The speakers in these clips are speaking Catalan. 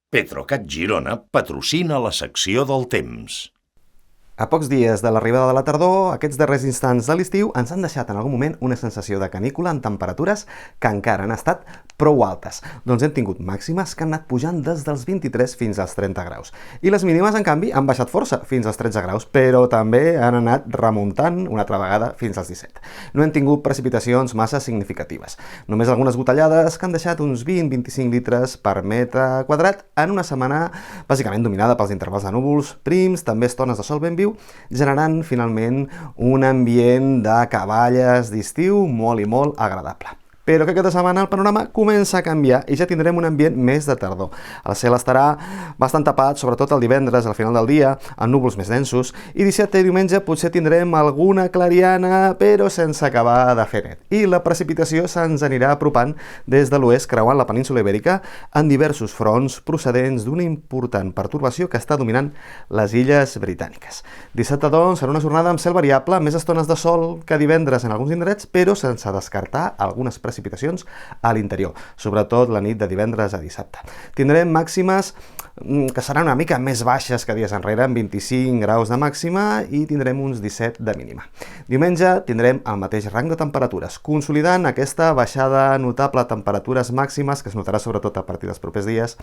Petrocat Girona patrocina la secció del temps. A pocs dies de l'arribada de la tardor, aquests darrers instants de l'estiu ens han deixat en algun moment una sensació de canícula en temperatures que encara han estat prou altes. Doncs hem tingut màximes que han anat pujant des dels 23 fins als 30 graus. I les mínimes, en canvi, han baixat força, fins als 13 graus, però també han anat remuntant una altra vegada fins als 17. No hem tingut precipitacions massa significatives. Només algunes gotellades que han deixat uns 20-25 litres per metre quadrat en una setmana bàsicament dominada pels intervals de núvols prims, també estones de sol ben viu, generant finalment un ambient de cavalles d'estiu molt i molt agradable. Però que aquesta setmana el panorama comença a canviar i ja tindrem un ambient més de tardor. El cel estarà bastant tapat, sobretot el divendres al final del dia, amb núvols més densos, i dissabte i diumenge potser tindrem alguna clariana, però sense acabar de fer net. I la precipitació se'ns anirà apropant des de l'oest, creuant la península Ibèrica, en diversos fronts procedents d'una important pertorbació que està dominant les illes britàniques. Dissabte, doncs, serà una jornada amb cel variable, més estones de sol que divendres en alguns indrets, però sense descartar algunes precipitacions a l'interior, sobretot la nit de divendres a dissabte. Tindrem màximes que seran una mica més baixes que dies enrere, amb 25 graus de màxima i tindrem uns 17 de mínima. Diumenge tindrem el mateix rang de temperatures, consolidant aquesta baixada notable a temperatures màximes que es notarà sobretot a partir dels propers dies,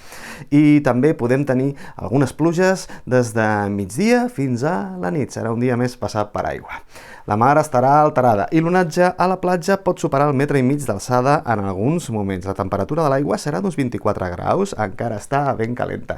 i també podem tenir algunes pluges des de migdia fins a la nit. Serà un dia més passat per aigua. La mar estarà alterada i l'onatge a la platja pot superar el metre i mig d'alçada en alguns moments. La temperatura de l'aigua serà d'uns 24 graus, encara està ben calenta.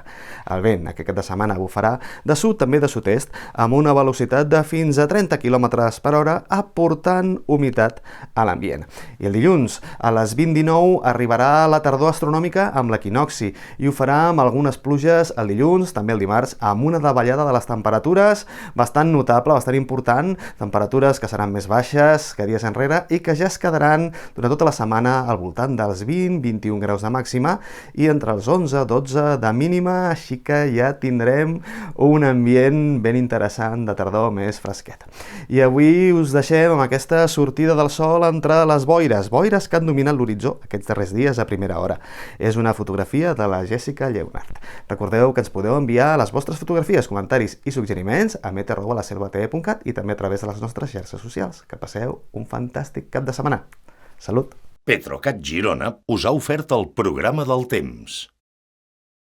El vent aquest cap de setmana bufarà de sud, també de sud-est, amb una velocitat de fins a 30 km per hora, aportant humitat a l'ambient. I el dilluns, a les 20:19, arribarà la tardor astronòmica amb l'equinocci, i ho farà amb algunes pluges el dilluns, també el dimarts, amb una davallada de les temperatures bastant notable, bastant important, temperatures que seran més baixes que dies enrere i que ja es quedaran durant tota la setmana al voltant dels 20-21 graus de màxima i entre els 11-12 de mínima, així que ja tindrem un ambient ben interessant de tardor més fresquet. I avui us deixem amb aquesta sortida del sol entre les boires que han dominat l'horitzó aquests darrers dies a primera hora. És una fotografia de la Jessica Lleonard. Recordeu que ens podeu enviar les vostres fotografies, comentaris i suggeriments a meteor@laselvatv.cat i també a través de les nostres xarxes socials. Que passeu un fantàstic cap de setmana. Salut! Petrocat Girona us ha ofert el programa del temps.